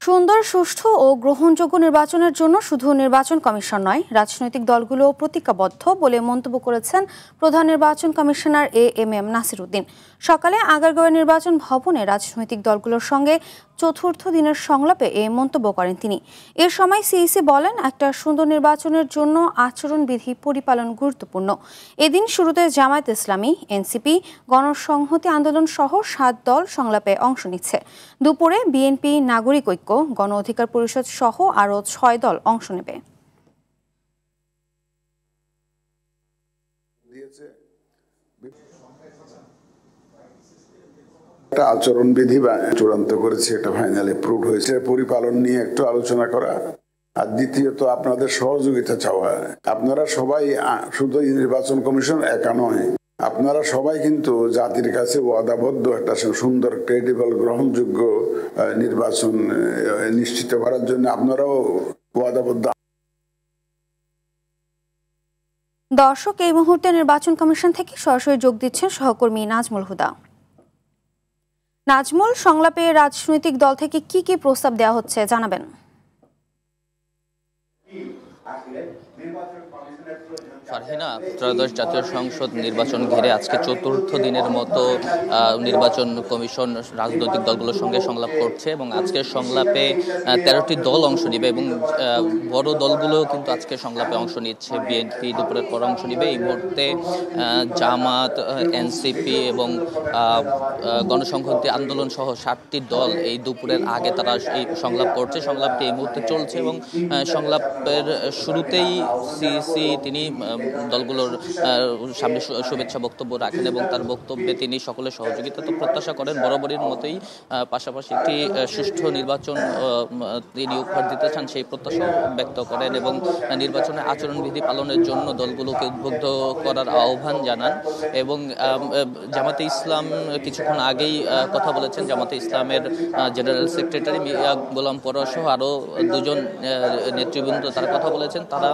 সুন্দর, সুষ্ঠু ও গ্রহণযোগ্য নির্বাচনের জন্য শুধু নির্বাচন কমিশন নয়, রাজনৈতিক দলগুলো প্রতিজ্ঞাবদ্ধ বলে মন্তব্য করেছেন প্রধান নির্বাচন কমিশনার এএমএম নাসির উদ্দিন। সকালে আগারগাঁও নির্বাচন ভবনে রাজনৈতিক দলগুলোর সঙ্গে চতুর্থ দিনের সংলাপে এ মন্তব্য করেন তিনি। এ সময় সিইসি বলেন, একটা সুন্দর নির্বাচনের জন্য আচরণবিধি পরিপালন গুরুত্বপূর্ণ। এদিন শুরুতে জামায়াত ইসলামী, এনসিপি, গণসংহতি আন্দোলন সহ 7 দল সংলাপে অংশ নিচ্ছে। দুপুরে বিএনপি, নাগরিক ঐক্য, গণ অধিকার পরিষদ সহ আরও 6 দল অংশ নেবে। আচরণবিধি চূড়ান্ত করেছে, এটা ফাইনাল অ্যাপ্রুভড হয়েছে। পরিপালন নিয়ে একটু আলোচনা করা, আর দ্বিতীয়ত আপনাদের সহযোগিতা চাওয়া। আপনারা সবাই, শুধু নির্বাচন কমিশন একা নয়, আপনারা সবাই কিন্তু জাতির কাছে ওয়াদাবদ্ধ একটা সুন্দর, ক্রেডিবল, গ্রহণযোগ্য নির্বাচন নিশ্চিত করার জন্য আপনারাও ওয়াদাবদ্ধ। দর্শক, এই মুহূর্তে নির্বাচন কমিশন থেকে সরাসরি যোগ দিচ্ছেন সহকর্মী নাজমুল হুদা। নাজমুল, সংলাপে রাজনৈতিক দল থেকে কি কি প্রস্তাব দেওয়া হচ্ছে জানাবেন। ফারহিনা, ত্রয়োদশ জাতীয় সংসদ নির্বাচন ঘিরে আজকে চতুর্থ দিনের মতো নির্বাচন কমিশন রাজনৈতিক দলগুলোর সঙ্গে সংলাপ করছে এবং আজকের সংলাপে 13টি দল অংশ নেবে এবং বড় দলগুলো কিন্তু আজকে সংলাপে অংশ নিচ্ছে। বিএনপি দুপুরের পর অংশ নেবে। এই মুহূর্তে জামাত, এনসিপি এবং গণসংহতি আন্দোলন সহ 7টি দল এই দুপুরের আগে তারা এই সংলাপ করছে। সংলাপটি এই মুহূর্তে চলছে এবং সংলাপের শুরুতেই সিইসি তিনি দলগুলোর সামনে শুভেচ্ছা বক্তব্য রাখেন এবং তার বক্তব্যে তিনি সকলের সহযোগিতা তো প্রত্যাশা করেন বরাবরের মতোই, পাশাপাশি একটি সুষ্ঠু নির্বাচন তিনি উপহার দিতে চান সেই প্রত্যাশা ব্যক্ত করেন এবং নির্বাচনের আচরণবিধি পালনের জন্য দলগুলোকে উদ্বুদ্ধ করার আহ্বান জানান। এবং জামাতে ইসলাম কিছুক্ষণ আগেই কথা বলেছেন। জামাতে ইসলামের জেনারেল সেক্রেটারি মিয়া গোলাম পরোয়ার সহ আরও 2 জন নেতৃবৃন্দ তারা কথা বলেছেন। তারা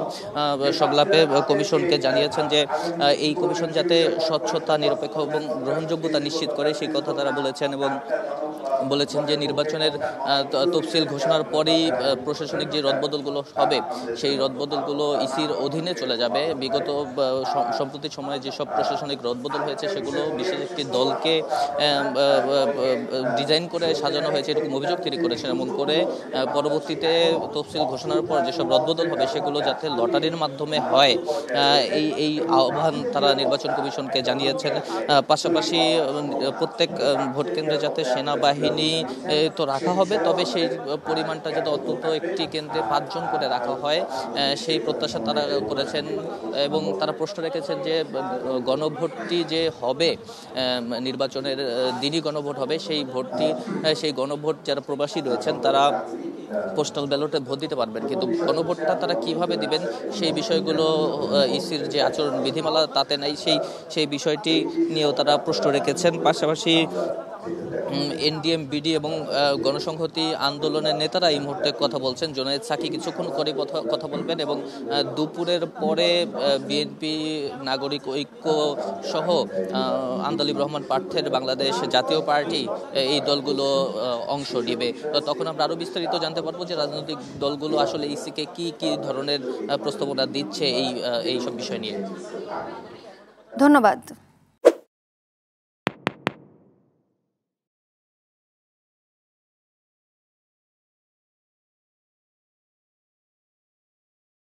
সংলাপে কমিশনকে জানিয়েছেন যে এই কমিশন যাতে স্বচ্ছতা, নিরপেক্ষ এবং গ্রহণযোগ্যতা নিশ্চিত করে সেই কথা তারা বলেছেন এবং বলেছেন যে নির্বাচনের তফসিল ঘোষণার পরেই প্রশাসনিক যে রদবদলগুলো হবে সেই রদবদলগুলো ইসির অধীনে চলে যাবে। বিগত সম্প্রতি সময়ে যেসব প্রশাসনিক রদবদল হয়েছে সেগুলো বিশেষ একটি দলকে ডিজাইন করে সাজানো হয়েছে এরকম অভিযোগ তিনি করেছেন এবং করে পরবর্তীতে তফসিল ঘোষণার পর যেসব রদবদল হবে সেগুলো যাতে লটারির মাধ্যমে হয় এই আহ্বান তারা নির্বাচন কমিশনকে জানিয়েছেন। পাশাপাশি প্রত্যেক ভোট কেন্দ্রে যাতে সেনাবাহিনী তো রাখা হবে, তবে সেই পরিমাণটা যাতে অন্তত একটি কেন্দ্রে 5 জন করে রাখা হয় সেই প্রত্যাশা তারা করেছেন এবং তারা প্রশ্ন রেখেছেন যে গণভোটটি যে হবে, নির্বাচনের দিনই গণভোট হবে, সেই গণভোট যারা প্রবাসী রয়েছেন তারা পোস্টাল ব্যালটে ভোট দিতে পারবেন, কিন্তু গণভোটটা তারা কিভাবে দিবেন সেই বিষয়গুলো ইসির যে আচরণ বিধিমালা তাতে নাই। সেই বিষয়টি নিয়েও তারা প্রশ্ন রেখেছেন। পাশাপাশি এনডিএম, বিডি এবং গণসংহতি আন্দোলনের নেতারা এই মুহূর্তে কথা বলছেন। জুনায়েদ সাকি কিছুক্ষণ করে কথা বলবেন এবং দুপুরের পরে বিএনপি, নাগরিক ঐক্য সহ আন্দালিব রহমান পার্থের বাংলাদেশ জাতীয় পার্টি এই দলগুলো অংশ নেবে। তখন আমরা আরও বিস্তারিত জানতে পারবো যে রাজনৈতিক দলগুলো আসলে ইসিকে কি ধরনের প্রস্তাবনা দিচ্ছে এই সব বিষয় নিয়ে। ধন্যবাদ।